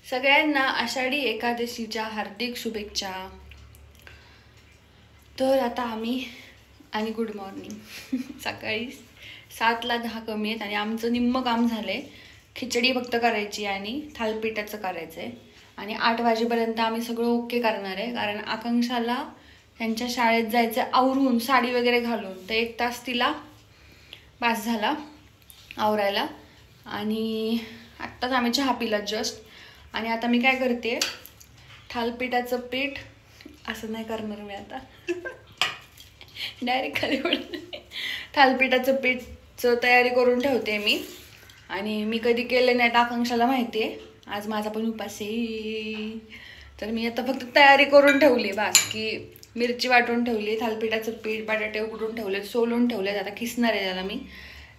सगळ्यांना आषाढी एकादशीच्या हार्दिक शुभेच्छा। तर आता आम्ही आणि गुड मॉर्निंग सकाळी 7:10 कमी आहेत आणि आमचं निम्म काम झालंय। खिचडी फक्त करायची आणि थालपीठाचं करायचंय आणि 8 वाजेपर्यंत आम्ही सगळं ओके करणार आहे, कारण आकांक्षाला त्यांच्या शाळेत जायचं आवरून साडी वगैरे घालून, तर 1 तास तिला पास झाला आवरायला। आणि आत्ताच आम्ही चहा पिला जस्ट। आणि आता मी काय करते, थालपीठाचं पीठ असं नाही करणार मी आता डायरेक्ट खाली पडते। थालपीठाचं पीठचं तयारी करून ठेवते मी, आणि मी कधी केलं नाही आकांक्षाला माहिती आहे, आज माझा पण उपास आहे। तर मी आता फक्त तयारी करून ठेवली बस, की मिरची वाटून ठेवली, थालपीठाचं पीठ बटाटे उकडून ठेवले, सोलून ठेवले, आता किसणार आहे त्याला मी।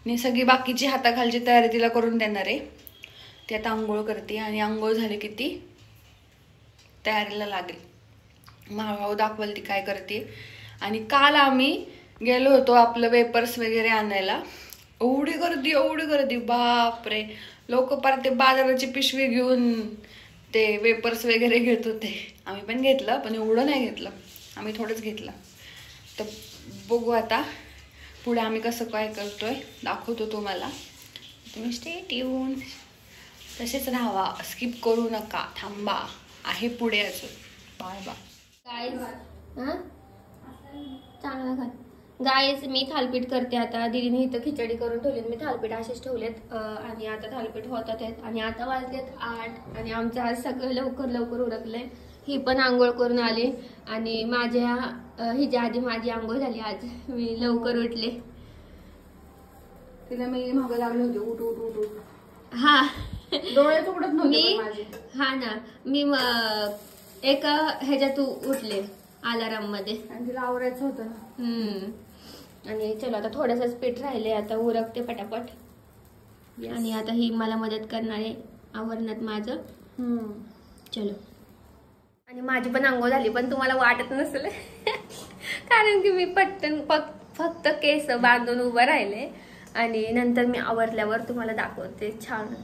आणि सगळी बाकीची हाताखालची तयारी तिला करून देणार आहे। ती आता आंघोळ करते आणि आंघोळ झाले की ती तयारीला लागेल। माळवाव दाखवल ती काय करते। आणि काल आम्ही गेलो होतो आपलं वेपर्स वगैरे आणायला, एवढी गर्दी बापरे, लोक पार ते बाजाराची पिशवी घेऊन ते वेपर्स वगैरे घेत होते। आम्ही पण घेतलं, पण एवढं नाही घेतलं, आम्ही थोडंच घेतलं। तर बघू आता पुढे आम्ही कसं काय करतोय, दाखवतो तुम्हाला। तुम्ही स्टे ट्यून, तसेच राहावा, स्किप करू नका, थांबा, आहे पुढे अजून। बाय बाय गाईज मी थालपीठ करते आता। दीदीने इथं खिचडी करून ठेवली, मी थालपीठ असेच ठेवलेत आणि आता थालपीठ होतात आहेत। आणि आता वाजलेत 8 आणि आमचं आज सगळं लवकर उरकलंय। ही पण आंघोळ करून आली आणि हिच्या आधी माझी आंघोळ झाली। आज मी लवकर उठले, तिला मी मागं लागले होते, उठ उठ उठ। हा, डोळ्याच उघडत नव्हते माझे। हा ना, मी एका ह्याच्यात उठले अलाराम मध्ये, आणि तिला आवरायचं होतं ना। आणि चलो आता थोडंसंच पीठ राहिले, आता उरकते पटापट। आणि आता ही मला मदत करणार आहे आवरणात माझं। चलो, आणि माझी पण आंघोळ झाली, पण तुम्हाला वाटत नसेल कारण की मी पटकन फक्त केस बांधून उभं राहिले आणि नंतर मी आवरल्यावर तुम्हाला दाखवते छान।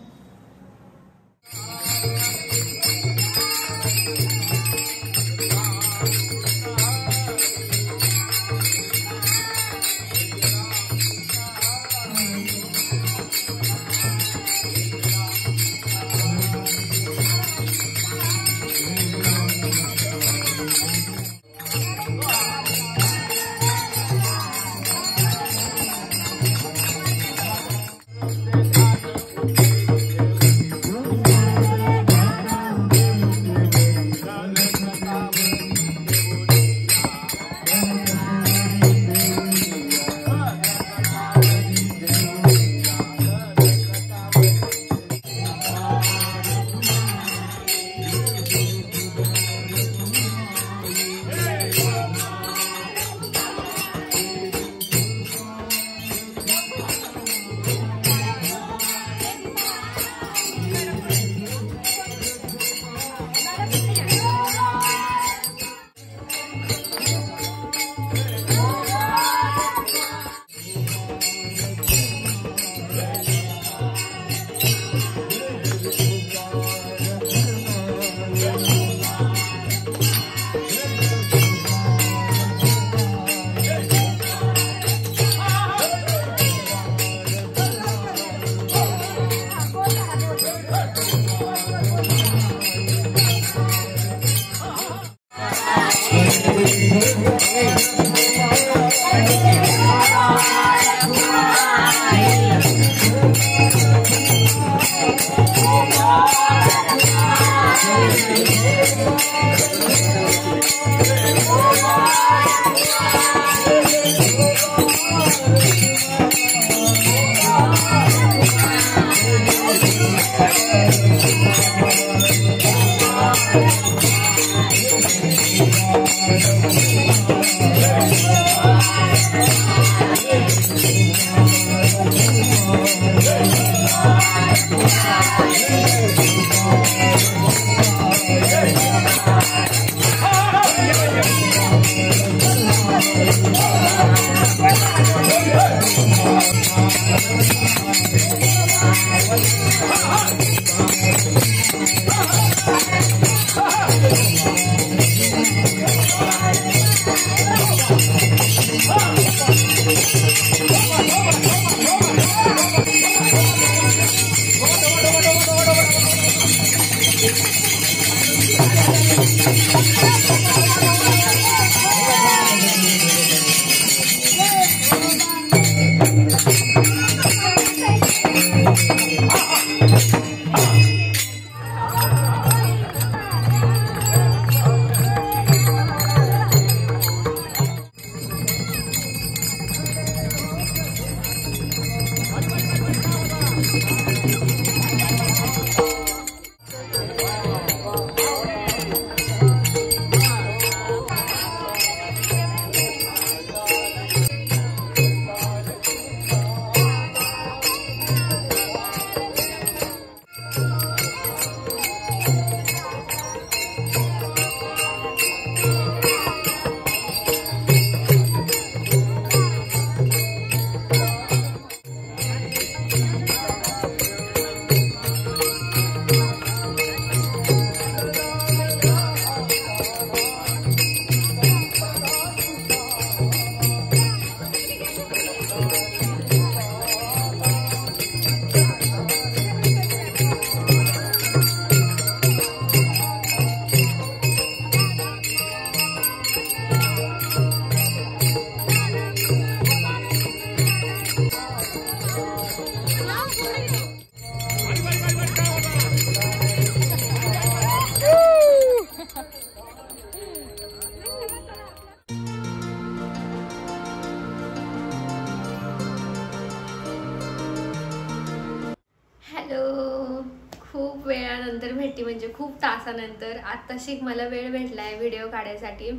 वेळानंतर भेटली, म्हणजे खूप तासानंतर. आत्ताशी मला वेळ भेटला आहे व्हिडिओ काढायसाठी.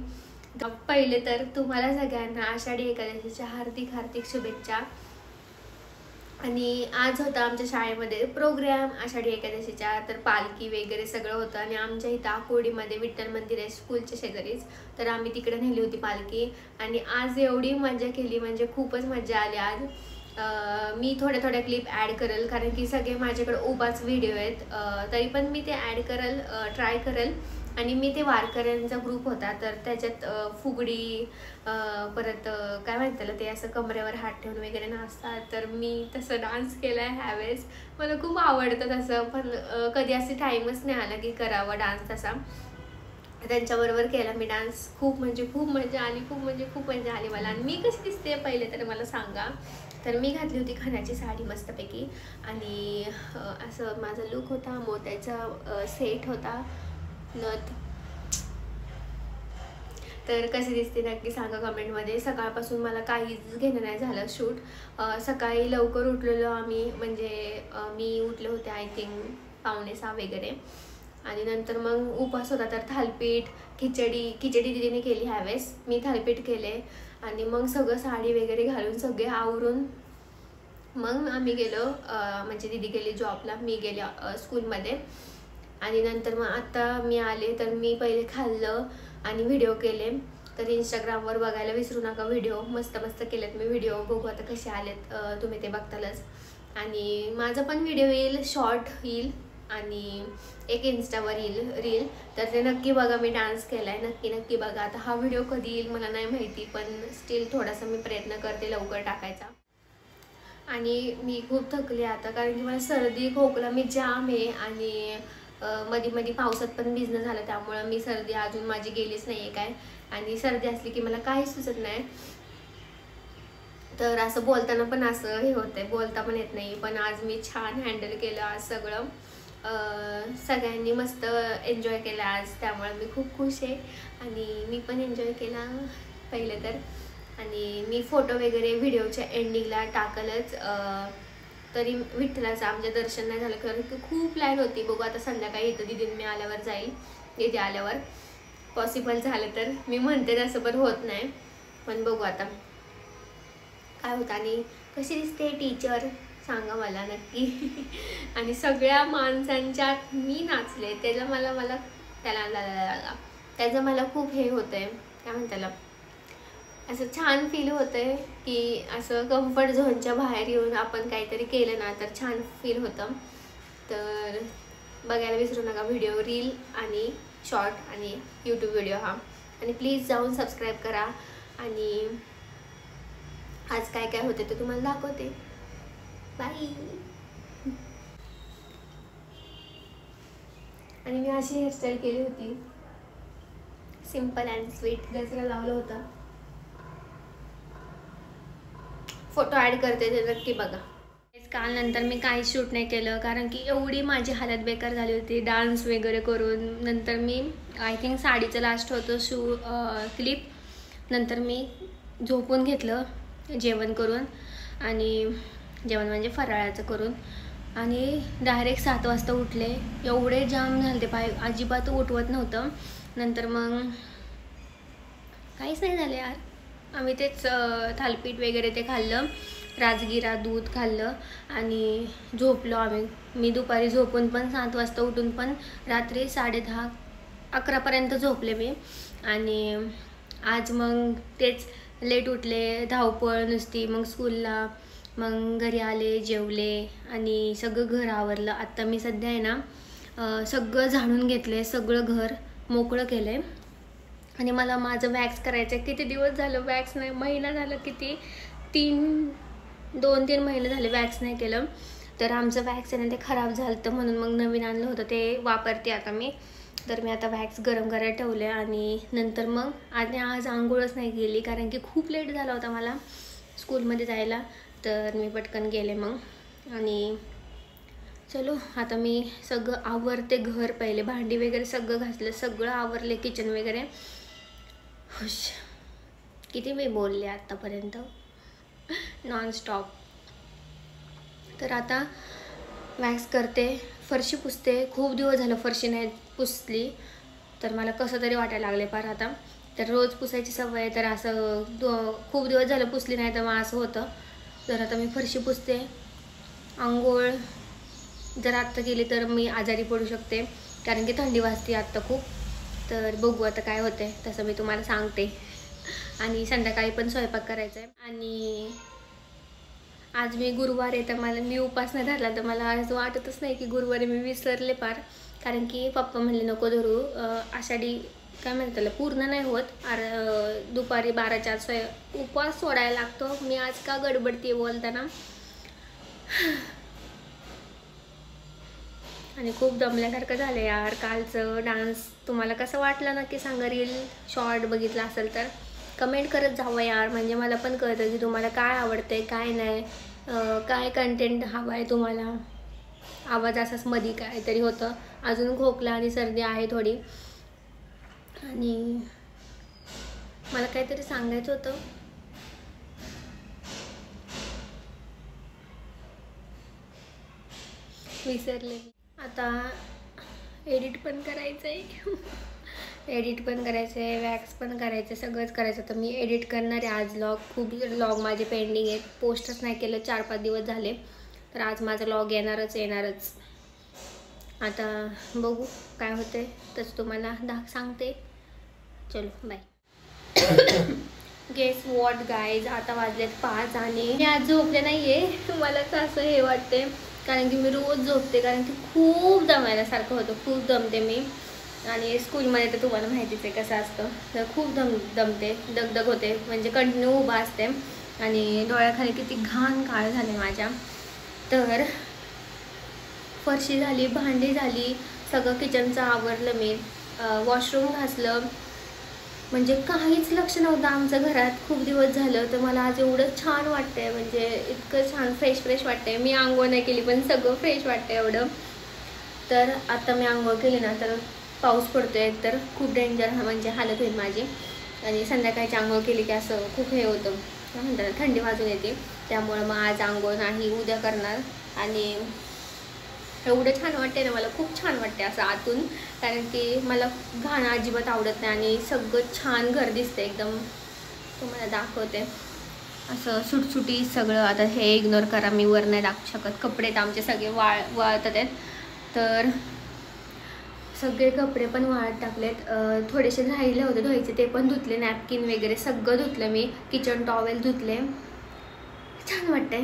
पहिले तर तुम्हाला सगळ्यांना आषाढी एकादशीच्या हार्दिक हार्दिक शुभेच्छा. आणि आज होता आमच्या शाळेमध्ये प्रोग्राम आषाढी एकादशीचा, तर पालखी वगैरे सगळं होतं. आणि आमच्या इथं आकुर्डीमध्ये विठ्ठल मंदिर आहे स्कूलच्या शेजारीच, तर आम्ही तिकडे नेली होती पालखी. आणि आज एवढी मजा केली, म्हणजे खूपच मजा आली आज. मी थोड्या क्लिप ॲड करेल, कारण की सगळे माझ्याकडे उभाच व्हिडिओ आहेत, तरी पण मी ते ॲड करेल, ट्राय करेल. आणि मी ते वारकऱ्यांचा ग्रुप होता, तर त्याच्यात फुगडी, परत काय म्हणतात त्याला, ते असं कमरेवर हात ठेवून वगैरे नाचतात, तर मी तसं डान्स केला आहे ह्यावेळेस. मला खूप आवडतं तसं, पण कधी असे टाईमच नाही आला की करावा डान्स तसा. त्यांच्याबरोबर केला मी डान्स. खूप म्हणजे खूप मजा आली, खूप मजा आली मला. आणि मी कशी दिसते पहिले तर मला सांगा. तर मी घातली होती खणाची साडी मस्तपैकी, आणि असं माझा लुक होता, मोत्याचा सेट होता, नथ. तर कशी दिसते नक्की सांगा कमेंटमध्ये. सकाळपासून मला काहीच घेणं नाही झालं शूट. सकाळी लवकर उठलेलो आम्ही, म्हणजे मी उठले होते आय थिंक 5:45 वगैरे. आणि नंतर मग उपवास होता, तर थालपीठ खिचडी दिदीने केली ह्यावेळेस. मी थालपीठ केले, आणि मग सगळं साडी वगैरे घालून सगळे आवरून मग आम्ही गेलो, म्हणजे दिदी गेली जॉबला, मी गेले स्कूलमध्ये. आणि नंतर मग आता मी आले, तर मी पहिले खाल्लं आणि व्हिडिओ केले. तर इंस्टाग्रामवर बघायला विसरू नका व्हिडिओ, मस्त केलेत मी व्हिडिओ. बघू आता कसे आलेत, तुम्ही ते बघतालच. आणि माझा पण व्हिडिओ येईल, शॉर्ट येईल, आणि एक इंस्टावर येईल रील, तर ते नक्की बघा. मी डान्स केला आहे, नक्की बघा. आता हा व्हिडिओ कधी येईल मला नाही माहिती, पण स्टील थोडासा मी प्रयत्न करते लवकर टाकायचा. आणि मी खूप थकले आता, कारण की मला सर्दी खोकला मी जाम आहे. आणि मध्ये पावसात पण भिजणं झालं, त्यामुळं मी सर्दी अजून माझी गेलीच नाही आहे काय. आणि सर्दी असली की मला काहीच सुचत नाही, तर असं बोलताना पण असं हे होतंय, बोलता पण येत नाही. पण आज मी छान हँडल केलं आज सगळं. सगळ्यांनी मस्त एन्जॉय केलं आज, त्यामुळे मी खूप खुश आहे. आणि मी पण एन्जॉय केला पहिले तर. आणि मी फोटो वगैरे व्हिडिओच्या एंडिंगला टाकलच. तरी विठ्ठलाचं आमच्या दर्शन नाही झालं, कारण की खूप लाईन होती. बघू आता संध्याकाळी इथं दिदी मी आल्यावर जाईल, दिदी आल्यावर पॉसिबल झालं तर. मी म्हणते तसं पण होत नाही, पण बघू आता काय होतं. आणि कशी दिसते टीचर सांगा मला नक्की. आणि सगळ्या माणसांच्यात मी नाचले, त्याला मला त्याचं मला खूप हे होतंय, काय म्हणतात त्याला, असं छान फील होतंय की असं कम्फर्ट झोनच्या बाहेर येऊन आपण काहीतरी केलं ना तर छान फील होतं. तर बघायला विसरू नका व्हिडिओ, रील आणि शॉर्ट आणि यूट्यूब व्हिडिओ हा. आणि प्लीज जाऊन सबस्क्राईब करा. आणि आज काय काय होते ते तुम्हाला दाखवते. बाय. आणि मी अशी हेअरस्टाईल केली होती, सिम्पल अँड स्वीट, गजरा लावला होता. फोटो ॲड करते, ते नक्की बघा. काल नंतर मी काहीच शूट नाही केलं, कारण की एवढी माझी हालत बेकार झाली होती डान्स वगैरे करून. नंतर मी आय थिंक साडीचं लास्ट होतं क्लिप. नंतर मी झोपून घेतलं जेवण करून, आणि जेवण म्हणजे फराळाचं करून. आणि डायरेक्ट 7 वाजता उठले. एवढे जाम झाले ते पाय, अजिबात उठवत नव्हतं. नंतर मग काहीच नाही झालं यार. आम्ही तेच थालपीठ वगैरे ते खाल्लं, राजगिरा दूध खाल्लं, आणि झोपलो आम्ही. मी दुपारी झोपून पण 7 वाजता उठून पण रात्री 10:30-11पर्यंत झोपले मी. आणि आज मग तेच लेट उठले, धावपळ नुसती. मग स्कूलला, मग घरी आले, जेवले, आणि सगळं घर आवरलं. आत्ता मी सध्या आहे ना सगळं झाडून घेतलं आहे, सगळं घर मोकळं केलं आहे. आणि मला माझं वॅक्स करायचं आहे. किती दिवस झालं वॅक्स नाही, महिना झालं, किती 2-3 महिने झाले वॅक्स नाही केलं. तर आमचं वॅक्स आहे ना ते खराब झालं, तर म्हणून मग नवीन आणलं होतं, ते वापरते आता मी. तर मी आता वॅक्स गरम करायला ठेवले. आणि नंतर मग आज आंघोळच नाही केली, कारण की खूप लेट झाला होता मला स्कूलमध्ये जायला. तर मी पटकन गेले मग. आणि चलो आता मी सगळं आवरते घर. पहिले भांडी वगैरे सगळं घासलं, सगळं आवरले, किचन वगैरे. खुश. किती मी बोलले आत्तापर्यंत नॉनस्टॉप. तर आता वॅक्स करते, फरशी पुसते. खूप दिवस झालं फरशी नाही पुसली, तर मला कसं तरी वाटायला लागले पार आता. तर रोज पुसायची सवय आहे, तर असं खूप दिवस झालं पुसली नाही तर मग असं होतं. तर आता मी फरशी पुसते. आंघोळ जर आत्ता केली तर मी आजारी पडू शकते, कारण की थंडी वाजते आत्ता खूप. तर बघू आता काय होते, तसं मी तुम्हाला सांगते. आणि संध्याकाळी पण स्वयंपाक करायचा आहे. आणि आज मी गुरुवार आहे, तर मी उपास नाही धरला, तर मला आज वाटतच नाही की गुरुवारी मी विसरले पार. कारण की पप्पा म्हणले नको धरू, आषाढी काय म्हणतात त्याला पूर्ण नाही होत. दुपारी 12च्या आत उपवास सोडायला लागतो. मी आज का गडबडते बोलताना. आणि खूप दमल्यासारखं झालं यार. कालचं डान्स तुम्हाला कसं वाटलं नक्की सांगा. रील शॉर्ट बघितला असेल तर कमेंट करत जावं यार, म्हणजे मला पण कळतं की तुम्हाला काय आवडतंय काय नाही, काय कंटेंट हवं आहे तुम्हाला. आवाज असाच मधी काहीतरी होतं. अजून खोकला आणि सर्दी आहे थोडी. आणि मला काहीतरी सांगायचं होतं. विसरले. आता एडिट पण करायचं आहे. एडिट पण करायचं आहे, वॅक्स पण करायचं आहे, सगळंच करायचं. तर मी एडिट करणार आहे आज लॉग. खूप लॉग माझे पेंडिंग आहेत, पोस्टच नाही केलं 4-5 दिवस झाले. तर आज माझा लॉग येणारच. आता बघू काय होते, तसं तुम्हाला सांगते. चलो बाय. गेस वॉट गाईज, आता वाजलेत 5 आणि मी आज झोपले नाही आहे. मला असं हे वाटते, कारण की मी रोज झोपते, कारण की खूप दमायल्यासारखं होतं. खूप दमते मी. आणि स्कूलमध्ये तर तुम्हाला माहितीच आहे कसं असतं. तर खूप दमते, दगदग होते, म्हणजे कंटिन्यू उभा असते. आणि डोळ्याखाली किती घाण काळ झाले माझ्या. तर फरशी झाली, भांडी झाली, सगळं किचनचं आवरलं मी. वॉशरूम घासलं, म्हणजे काहीच लक्ष नव्हतं आमच्या घरात खूप दिवस झालं. तर मला आज एवढं छान वाटतंय, म्हणजे इतकं छान फ्रेश वाटतंय. मी आंघोळ नाही केली पण सगळं फ्रेश वाटतंय एवढं. तर आता मी आंघोळ केली ना तर पाऊस पडतोय, तर खूप डेंजर म्हणजे हालत होईल माझी. आणि संध्याकाळची आंघोळ केली की असं खूप हे होतं, काय म्हणतात, थंडी वाजून येते. त्यामुळं मग आज आंघोळ नाही, उद्या करणार. आणि एवढं छान वाटते ना, मला खूप छान वाटते असं आतून, कारण की मला घाण अजिबात आवडत नाही. आणि सगळं छान घर दिसते एकदम. तुम्हाला दाखवते असं सुटसुटी सगळं. आता हे इग्नोर करा, मी वर नाही दाखवू शकत. कपडे तर आमचे सगळे वाळतात आहेत. तर सगळे कपडे पण वाळत टाकलेत. थोडेसे राहिले होते धुवायचे, ते पण धुतले. नॅपकिन वगैरे सगळं धुतलं मी. किचन टॉवेल धुतले. छान वाटते.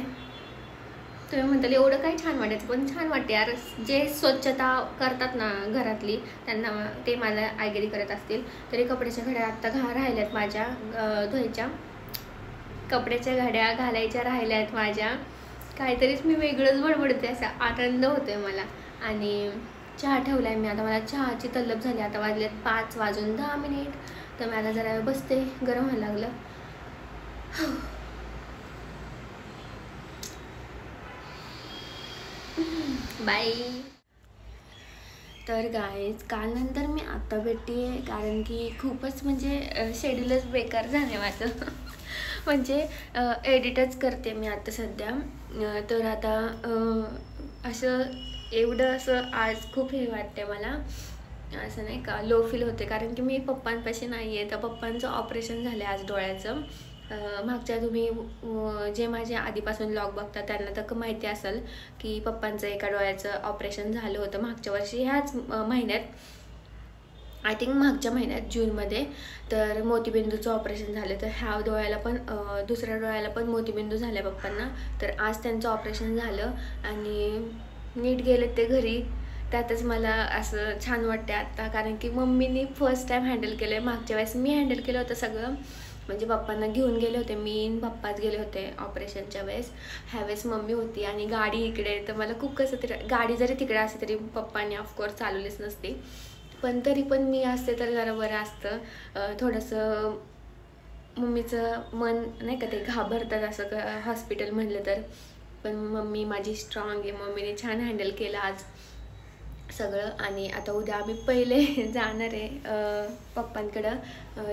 तुम्ही म्हणताल एवढं काही छान वाटायचं, पण छान वाटते यार. जे स्वच्छता करतात ना घरातली, त्यांना ते मला आयगरी करत असतील. तरी कपड्याच्या घड्या आत्ता राहिल्यात माझ्या धुवायच्या. कपड्याच्या घड्या घालायच्या राहिल्या आहेत माझ्या. काहीतरीच मी वेगळंच बडबडते, असा आनंद होतोय मला. आणि चहा ठेवलाय मी आता. मला चहाची तलब झाली. आता वाजलेत 5:10. तर मी आता जरा बसते, गरम व्हायला लागलं. बाय. तर गाईज काल नंतर मी आता भेटते आहे, कारण की खूपच म्हणजे शेड्यूलच बेकार झाले माझं. म्हणजे एडिटच करते मी आता सध्या. तर आता असं एवढं असं आज खूप हे वाटते मला, असं नाही का लो फील होते, कारण की मी पप्पांपाशी नाही आहे. तर पप्पांचं ऑपरेशन झालं आज डोळ्याचं. मागच्या तुम्ही जे माझे आधीपासून व्लॉग बघता त्यांना तर माहिती असेल की पप्पांचं एका डोळ्याचं ऑपरेशन झालं होतं मागच्या वर्षी, ह्याच महिन्यात, आय थिंक मागच्या महिन्यात जूनमध्ये. तर मोतीबिंदूचं ऑपरेशन झालं. तर ह्या डोळ्याला पण दुसऱ्या डोळ्याला पण मोतीबिंदू झाल्या पप्पांना. तर आज त्यांचं ऑपरेशन झालं आणि नीट गेले ते घरी. त्यातच मला असं छान वाटते आत्ता, कारण की मम्मीनी फर्स्ट टाईम हँडल केलं आहे. मागच्या वेळेस मी हँडल केलं होतं सगळं, म्हणजे पप्पांना घेऊन गेले होते मी, पप्पाच गेले होते ऑपरेशनच्या वेळेस. ह्यावेळेस मम्मी होती आणि गाडी इकडे. तर मला खूप कसं तरी, गाडी जरी तिकडे असते तरी पप्पांनी ऑफकोर्स चालवलीच नसती, पण तरी पण मी असते तर जरा बरं असतं. थोडंसं मम्मीचं मन नाही का ते घाबरतात असं हॉस्पिटल म्हणलं तर. पण मम्मी माझी स्ट्रॉंग आहे. मम्मीने छान हँडल केलं आज सगळं. आणि आता उद्या आम्ही पहिले जाणार आहे पप्पांकडं.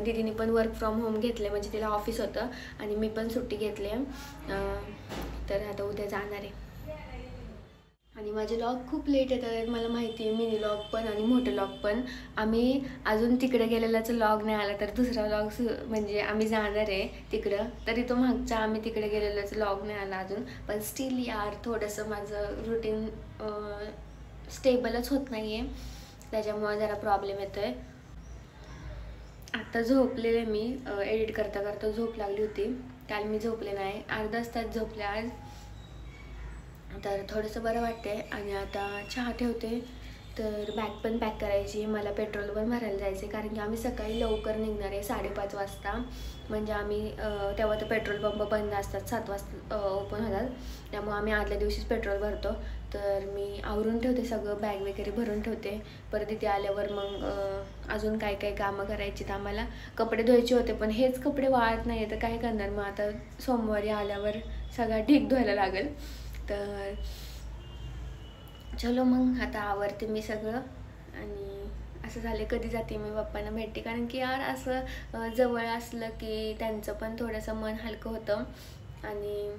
दीदीने पण वर्क फ्रॉम होम घेतले, म्हणजे तिला ऑफिस होतं आणि मी पण सुट्टी घेतली आहे. तर आता उद्या जाणार आहे. आणि माझे लॉग खूप लेट येतात मला माहिती आहे, मिनी लॉग पण आणि मोठे लॉग पण. आम्ही अजून तिकडे गेलेलाच लॉग नाही आला, तर दुसरा लॉग म्हणजे आम्ही जाणार आहे तिकडं, तरी तो मागचा आम्ही तिकडे गेलेलाच लॉग नाही आला अजून. पण स्टील यार थोडंसं माझं रुटीन स्टेबलच होत नाही आहे, त्याच्यामुळे जरा प्रॉब्लेम येतो आहे. आत्ता झोपलेले मी, एडिट करता करता झोप लागली होती. काल मी झोपले नाही, अर्धाच तास झोपले आज, तर थोडंसं बरं वाटते. आणि आता चहा ठेवते, तर बॅग पण पॅक करायची, मला पेट्रोल पण भरायला जायचं आहे, कारण की आम्ही सकाळी लवकर निघणार आहे 5:30 वाजता. म्हणजे आम्ही तेव्हा तर पेट्रोल पंप बंद असतात, 7 वाजता ओपन होतात, त्यामुळे आम्ही आदल्या दिवशीच पेट्रोल भरतो. तर मी आवरून ठेवते सगळं, बॅग वगैरे भरून ठेवते. परत इथे आल्यावर मग अजून काय काय कामं करायची, तर आम्हाला कपडे धुवायचे होते, पण हेच कपडे वाळत नाही आहे, तर काय करणार मग आता. सोमवारी आल्यावर सगळा ढीग धुवायला लागेल. तर चलो मग आता आवरते मी सगळं. आणि असं झालं कधी जाते मी पप्पांना भेटते, कारण की यार असं जवळ असलं की त्यांचं पण थोडंसं मन हलकं होतं, आणि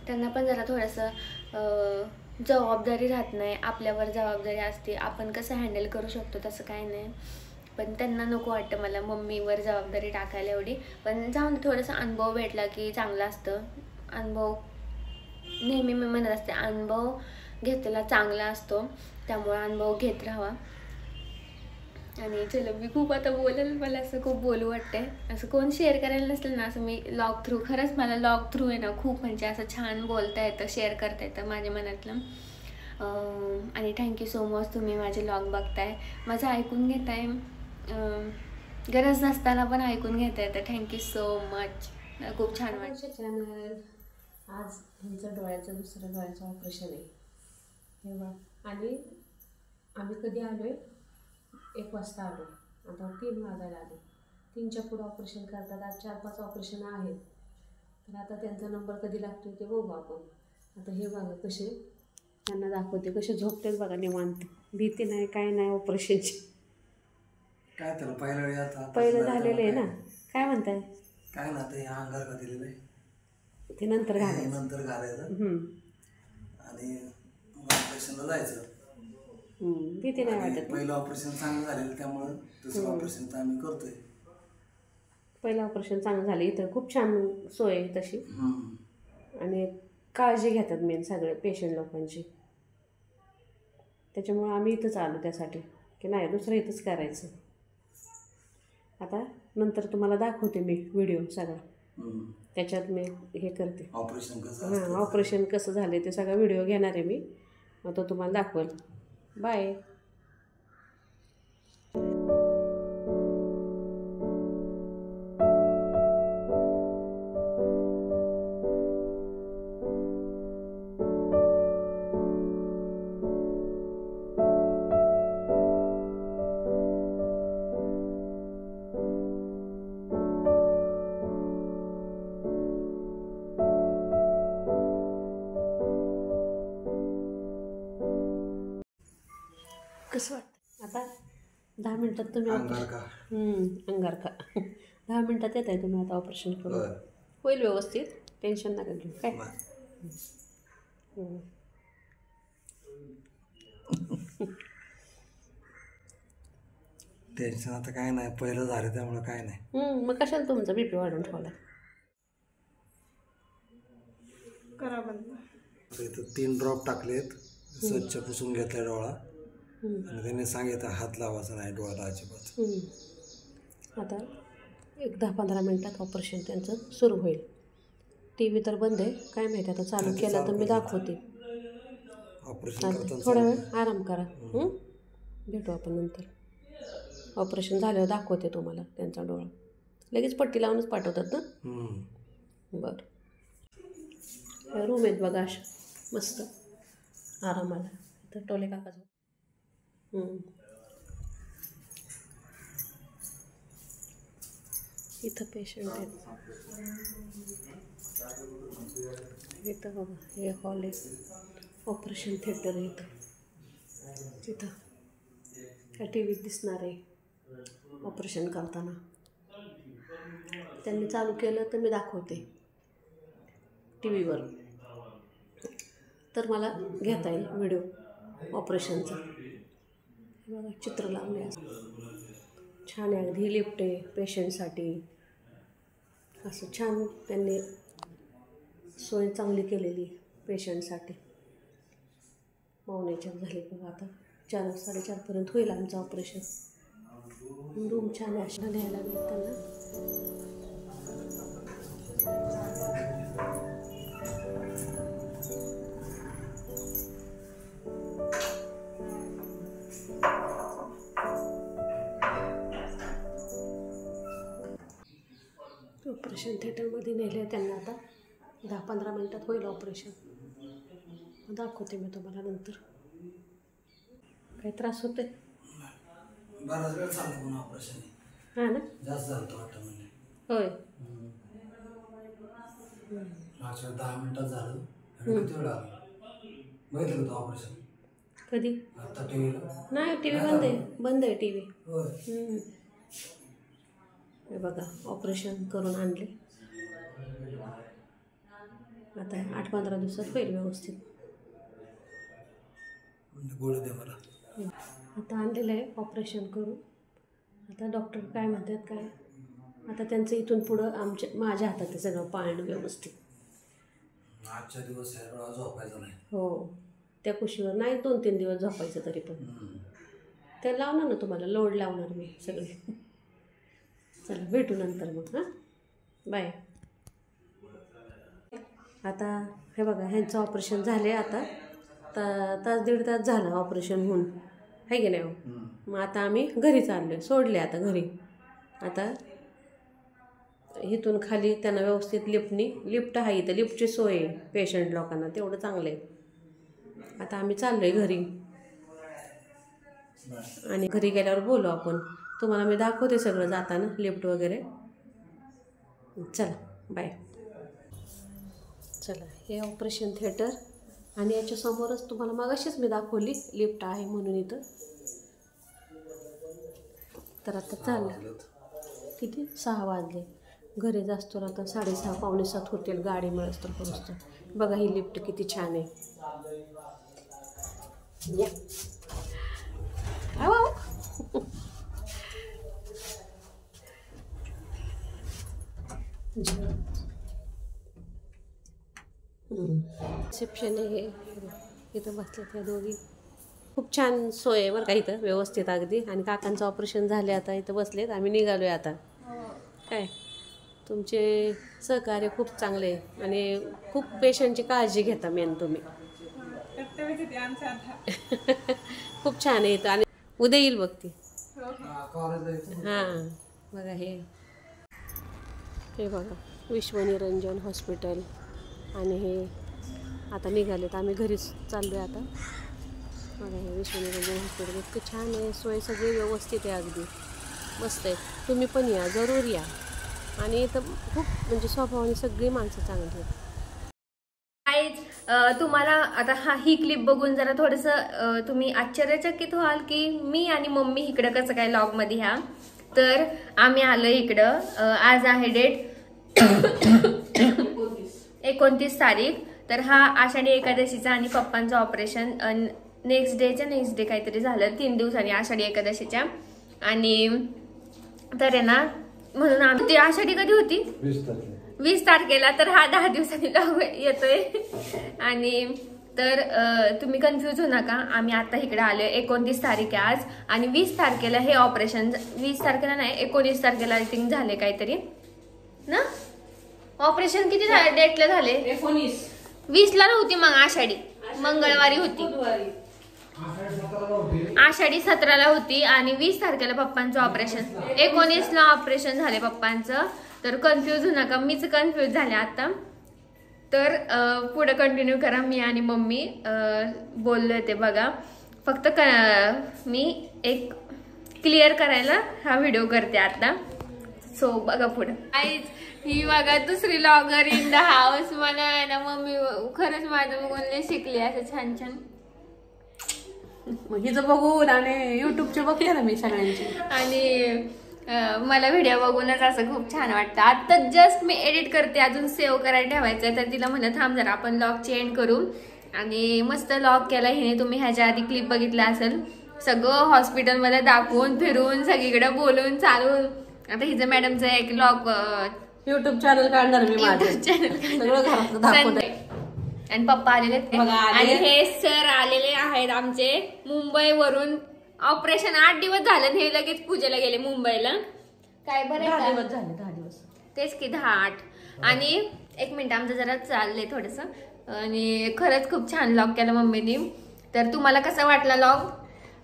त्यांना पण जरा थोडंसं जबाबदारी राहत नाही, आपल्यावर जबाबदारी असते, आपण कसं हँडल करू शकतो तसं काही नाही. पण त्यांना नको वाटतं मला मम्मीवर जबाबदारी टाकायला एवढी. पण जाऊन थोडासा अनुभव भेटला की चांगलं असतं. अनुभव नेहमी मी म्हणत असते, अनुभव घेतलेला चांगला असतो, त्यामुळे अनुभव घेत राहावा. आणि चलो मी खूप आता बोलेल, मला असं खूप बोलू वाटते. असं कोण शेअर करायला नसलं ना, असं मी लॉग थ्रू, खरंच मला लॉग थ्रू आहे ना खूप म्हणजे असं छान बोलता येतं, शेअर करता येतं माझ्या मनातलं. आणि थँक्यू सो मच, तुम्ही माझे लॉग बघताय, माझं ऐकून घेताय, गरज नसताना पण ऐकून घेता येतं. थँक्यू सो मच, खूप छान वाटतं. चॅनल आज ह्यांचं डोळ्याचं दुसऱ्या डोळ्याचं ऑपरेशन आहे तेव्हा, आणि आम्ही कधी आलो आहे 1 वाजता आलो, आता 3 वाजायला आले. 3च्या पुढं ऑपरेशन करतात, आज 4-5 ऑपरेशन आहेत. तर आता त्यांचा नंबर कधी लागतो ते बघू आपण. आता हे बघा कसे त्यांना दाखवते, कसे झोपतेच बघा निवांत, भीती नाही काय नाही ऑपरेशनची. काय त्याला पहिल्या वेळी आता पहिलं झालेलं आहे ना, काय म्हणताय? काय ना ते अंगार का दिलेलं आहे ते नंतर घालायचं, नंतर घालायचं आणि मग ऑपरेशनला जायचं. भीती नाही वाटत. पहिलं ऑपरेशन चांगलं झालेलं, त्यामुळं दुसरं ऑपरेशन तर आम्ही करतोय. पहिलं ऑपरेशन चांगलं झालं, इथं खूप छान सोय आहे तशी, आणि काळजी घेतात मेन सगळे पेशंट लोकांची, त्याच्यामुळे आम्ही इथंच आलो त्यासाठी की नाही दुसरं इथंच करायचं. आता नंतर तुम्हाला दाखवते मी व्हिडिओ सगळा, त्याच्यात मी हे करते ऑपरेशन कसं ऑपरेशन कसं झालं ते सगळा व्हिडिओ घेणार आहे मी, मग तो तुम्हाला दाखवेल. बाय. कसं वाटतं आता 10 मिनिटात तुम्ही अंगारका 10 मिनिटात येत आहे तुम्ही आता ऑपरेशन करून, होईल व्यवस्थित, टेन्शन नका घेऊ काय. टेन्शन आता काय नाही, पहिलं झालं त्यामुळे काय नाही. मग कशाला तुमचा BP वाढून ठेवला. करा बंद. इथं 3 ड्रॉप टाकलेत, स्वच्छ पुसून घेतला डोळा, आणि त्यांनी सांगितलं हात लावायचा नाही डोळ्याला अजिबात. आता एक 10-15 मिनिटात ऑपरेशन त्यांचं सुरू होईल. TV तर बंद आहे, काय माहिती आता चालू केलं तर मी दाखवते. ऑपरेशन करताना थोडा वेळ आराम करा, भेटू आपण नंतर. ऑपरेशन झाल्यावर दाखवते तुम्हाला त्यांचा डोळा, लगेच पट्टी लावूनच पाठवतात ना. बरं, रूम आहेत बघा अशा मस्त आरामाला. इथं टोले काकाचं इथं पेशंट आहेत. इथं बघा हे हॉल आहे, ऑपरेशन थिएटर आहे इथं. इथं त्या TV दिसणार आहे ऑपरेशन करताना. त्यांनी चालू केलं तर मी दाखवते TV वर. तर मला घेता येईल व्हिडिओ ऑपरेशनचा. बघा चित्र लावले छान आहे अगदी. लिफ्ट आहे पेशंटसाठी. असं छान त्यांनी सोय चांगली केलेली पेशंटसाठी. 4:45 झाले बघा. आता 4-4:30पर्यंत होईल आमचं ऑपरेशन. रूम छान आहे. अशा न्यायला लागेल त्यांना. ऑपरेशन थिएटरमध्ये नेले त्यांना. आता 10-15 मिनटात होईल ऑपरेशन. दाखवते मी तुम्हाला नंतर. काही त्रास होते? बराच वेळ चालतं पण ऑपरेशन. हां ना, जास्त झालं होतं वाटतं म्हणजे. होय. मागच्या 10 मिनिटात झालं. किती वेळ आलं बघितलं होतं ऑपरेशन? कधी? आता टीव्हीला नाही, टी व्ही बंद आहे. बंद आहे टी व्ही. होय. हे बघा ऑपरेशन करून आणले. आता 8-15 दिवसात होईल व्यवस्थित. गोळी दे मला. आता आणलेलं आहे ऑपरेशन करून. आता डॉक्टर काय म्हणतात काय, आता त्यांचं इथून पुढं माझ्या हातात आहे सगळं पाळणं व्यवस्थित. आजच्या दिवस झोपायचं नाही. हो, त्या कुशीवर नाही 2-3 दिवस झोपायचं तरी पण. ते लावणार ना तुम्हाला, लोड लावणार मी सगळे. चला भेटू नंतर मग. हां बाय. आता हे बघा ह्यांचं ऑपरेशन झाले. आता तास 1.5 तास झालं ऑपरेशन होऊन, आहे की नाही. मग आता आम्ही घरी चाललो. सोडले आता घरी. आता इथून खाली त्यांना व्यवस्थित लिफ्ट आहे इथं. लिफ्टची सोय आहे पेशंट लोकांना, तेवढं चांगलं आहे. आता आम्ही चाललो आहे घरी. आणि घरी गेल्यावर बोलू आपण. तुम्हाला मी दाखवते सगळं जाताना लिफ्ट वगैरे. चला बाय. चला हे ऑपरेशन थिएटर आणि याच्यासमोरच तुम्हाला मगाशीच मी दाखवली लिफ्ट आहे म्हणून इथं. तर आता चाललं. किती 6 वाजले. घरी जास्त आता 6:30-6:45 होतील गाडी मिळत तर पोहोचतो. बघा ही लिफ्ट किती छान आहे. रिसेप्शन आहे हे. इथं बसले त्या दोघी. खूप छान सोय आहे बरं का इथं व्यवस्थित अगदी. आणि काकांचं ऑपरेशन झाले आता इथं बसलेत. आम्ही निघालो आहे आता. काय तुमचे सहकार्य खूप चांगले आहे आणि खूप पेशंटची काळजी घेता मेन तुम्ही. खूप छान आहे इथं. आणि उद्या येईल बघ ती. हां बघा हे बघा विश्वनिरंजन हॉस्पिटल. आणि हे आता निघालेत. आम्ही घरीच चाललो आहे आता. बघा हे विश्वनिरंजन हॉस्पिटल इतकं छान आहे. सोय सगळी व्यवस्थित आहे अगदी मस्त आहे. तुम्ही पण या, जरूर या. आणि इथं खूप म्हणजे स्वभावाने सगळी माणसं चांगली आहेत. तुम्हाला आता ही क्लिप बघून जरा थोडंसं तुम्ही आश्चर्यचकित व्हाल की मी आणि मम्मी इकडं कसं काय लॉगमध्ये ह्या. तर आम्ही आलो इकडं. आज आहे डेट 29 तारीख. तर हा आषाढी एकादशीचा आणि पप्पांचं ऑपरेशन नेक्स्ट डे काहीतरी झालं 3 दिवसांनी आषाढी एकादशीच्या. आणि तर आहे ना म्हणून आम्ही ती आषाढी कधी होती 20 तारखेला. तर हा 10 दिवसांनी येतोय. आणि तर तुम्ही कन्फ्यूज होऊ नका. आम्ही आता इकडे आलोय. 29 तारीख आहे आज. आणि 20 तारखेला हे ऑपरेशन 20 तारखेला नाही 19 तारखेला आय थिंक झाले काहीतरी ना. ऑपरेशन किती डेटला झाले? 20ला नव्हती मग आषाढी. मंगळवारी होती. आषाढी 17ला होती. आणि 20 तारखेला पप्पांचं ऑपरेशन. 19ला ऑपरेशन झाले पप्पांचं. तर कन्फ्यूज होऊ नका. मीच कन्फ्यूज झाले आता. तर पुढे कंटिन्यू करा. मी आणि मम्मी बोललोय ते बघा. फक्त मी एक क्लिअर करायला हा व्हिडिओ करते आता. सो बघा पुढे. ही बघा दुसरी लॉगर इन द हाऊस. मला ना मम्मी खरंच माझं बघून शिकली असं छान छान. हिचं बघून आणि युट्यूबचे बघते ना मी सगळ्यांची. आणि मला व्हिडिओ बघूनच असं खूप छान वाटतं. आता जस्ट मी एडिट करते. अजून सेव्ह करायला ठेवायचं. तर तिला म्हणलं थांब जरा आपण लॉग चेंज करू. आणि मस्त लॉग केला हिने. तुम्ही ह्याच्या आधी क्लिप बघितला असेल. सगळं हॉस्पिटलमध्ये दाखवून फिरून सगळीकडे बोलून चालून. आता हिचं मॅडमचं एक लॉग युट्यूब चॅनल काढणार मी माझं चॅनल सगळं घरात दाखवणार. आणि पप्पा आलेले बघा, आले. आणि हे सर आलेले आहेत आमचे मुंबईवरून. ऑपरेशन 8 दिवस झालं हे लगेच पूजेला गेले मुंबईला. काय बरं 10 दिवस झाले 10 दिवस तेच की 10-8. आणि 1 मिनिट आमचं जरा चाललंय थोडस. आणि खरंच खूप छान लॉग केला मम्मीनी. तर तुम्हाला कसा वाटला लॉग?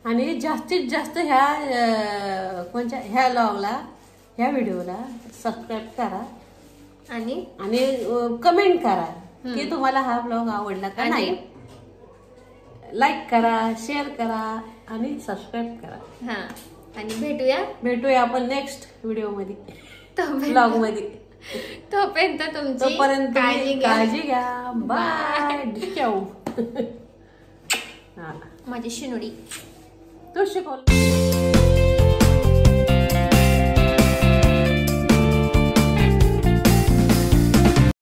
आणि जास्तीत जास्त ह्या लॉगला ह्या व्हिडिओला सबस्क्राईब करा आणि कमेंट करा की तुम्हाला हा ब्लॉग आवडला का नाही. लाईक करा, शेअर करा आणि सबस्क्राईब करा. हा आणि भेटूया आपण नेक्स्ट व्हिडिओ मध्ये ब्लॉग मध्ये. तोपर्यंत तुमची तोपर्यंत काळजी घ्या. बाय. माझी शिनुडी तू शिकवलं.